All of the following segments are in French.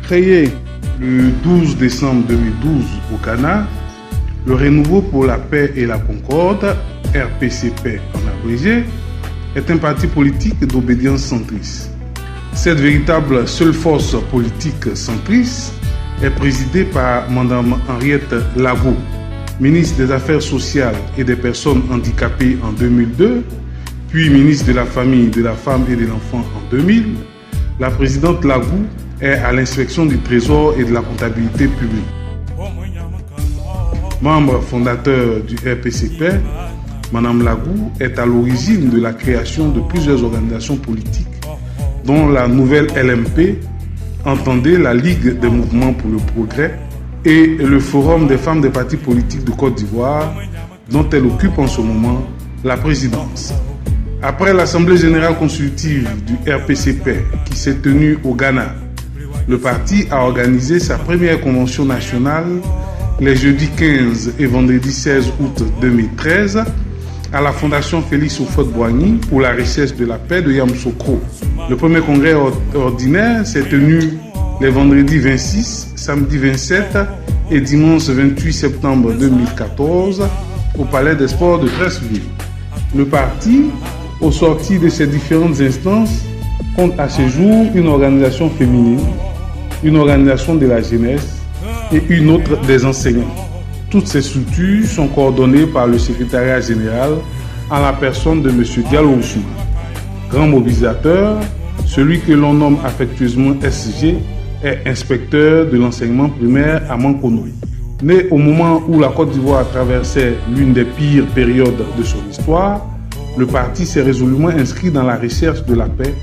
Créé le 12 décembre 2012 au Ghana, le Renouveau pour la paix et la concorde, RPCP en abrégé, est un parti politique d'obédience centriste. Cette véritable seule force politique centriste est présidée par Mme Henriette Lagou, ministre des Affaires sociales et des personnes handicapées en 2002, puis ministre de la Famille, de la Femme et de l'Enfant en 2000. La présidente Lagou est à l'inspection du Trésor et de la comptabilité publique. Membre fondateur du RPCP, Mme Lagou est à l'origine de la création de plusieurs organisations politiques, dont la nouvelle LMP, entendez la Ligue des mouvements pour le progrès, et le Forum des femmes des partis politiques de Côte d'Ivoire, dont elle occupe en ce moment la présidence. Après l'Assemblée générale consultative du RPCP qui s'est tenue au Ghana, le parti a organisé sa première convention nationale les jeudis 15 et vendredi 16 août 2013 à la Fondation Félix Houphouët-Boigny pour la recherche de la paix de Yamoussoukro. Le premier congrès ordinaire s'est tenu les vendredis 26, samedi 27 et dimanche 28 septembre 2014 au Palais des Sports de Treichville. Le parti, au sortir de ces différentes instances, compte à ce jour une organisation féminine, une organisation de la jeunesse et une autre des enseignants. Toutes ces structures sont coordonnées par le secrétariat général en la personne de M. Diallo Ousmane. Grand mobilisateur, celui que l'on nomme affectueusement SG est inspecteur de l'enseignement primaire à Mankono. Né au moment où la Côte d'Ivoire traversait l'une des pires périodes de son histoire, le parti s'est résolument inscrit dans la recherche de la paix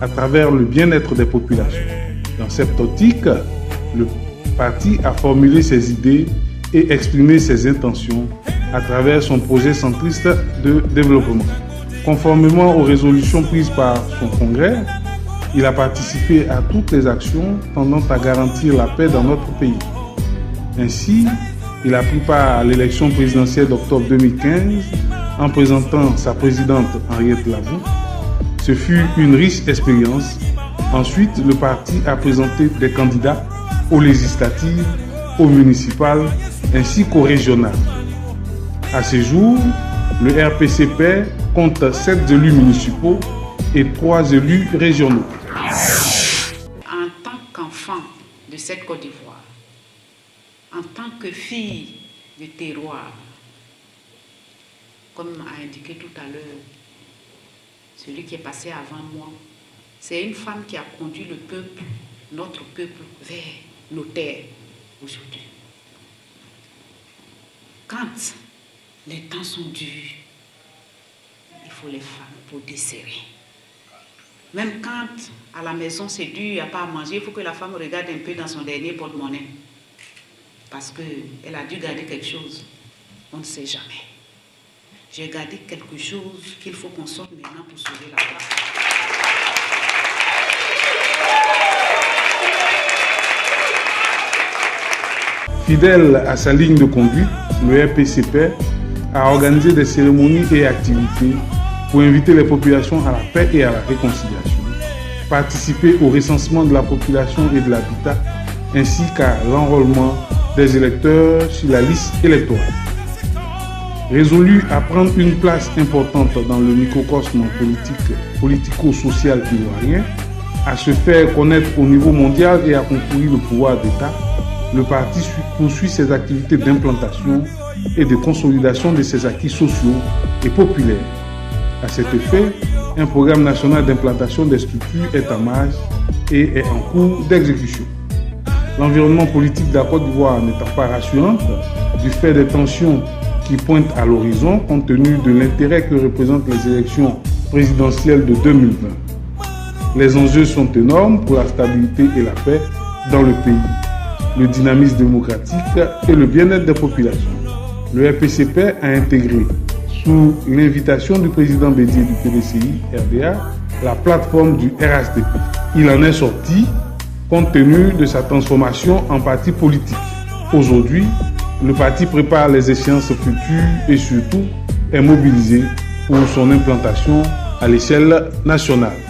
à travers le bien-être des populations. Dans cette optique, le parti a formulé ses idées et exprimé ses intentions à travers son projet centriste de développement. Conformément aux résolutions prises par son congrès, il a participé à toutes les actions tendant à garantir la paix dans notre pays. Ainsi, il a pris part à l'élection présidentielle d'octobre 2015 en présentant sa présidente Henriette Lagou. Ce fut une riche expérience. Ensuite, le parti a présenté des candidats aux législatives, aux municipales ainsi qu'aux régionales. À ce jour, le RPCP compte 7 élus municipaux et 3 élus régionaux. En tant qu'enfant de cette Côte d'Ivoire, en tant que fille du terroir, comme a indiqué tout à l'heure celui qui est passé avant moi, c'est une femme qui a conduit le peuple, notre peuple, vers nos terres aujourd'hui. Quand les temps sont durs, il faut les femmes pour desserrer. Même quand à la maison c'est dur, il n'y a pas à manger, il faut que la femme regarde un peu dans son dernier porte-monnaie. Parce qu'elle a dû garder quelque chose. On ne sait jamais. J'ai gardé quelque chose qu'il faut qu'on sorte maintenant pour sauver la place. Fidèle à sa ligne de conduite, le RPCP a organisé des cérémonies et activités pour inviter les populations à la paix et à la réconciliation, participer au recensement de la population et de l'habitat, ainsi qu'à l'enrôlement des électeurs sur la liste électorale. Résolu à prendre une place importante dans le microcosme politico-social ivoirien, à se faire connaître au niveau mondial et à concourir le pouvoir d'État, le parti poursuit ses activités d'implantation et de consolidation de ses acquis sociaux et populaires. À cet effet, un programme national d'implantation des structures est en marche et est en cours d'exécution. L'environnement politique de la Côte d'Ivoire n'étant pas rassurant, du fait des tensions qui pointent à l'horizon compte tenu de l'intérêt que représentent les élections présidentielles de 2020. Les enjeux sont énormes pour la stabilité et la paix dans le pays, le dynamisme démocratique et le bien-être des populations. Le RPCP a intégré, sous l'invitation du président Bédié du PDCI RDA, la plateforme du RHDP. Il en est sorti compte tenu de sa transformation en parti politique. Aujourd'hui, le parti prépare les échéances futures et surtout est mobilisé pour son implantation à l'échelle nationale.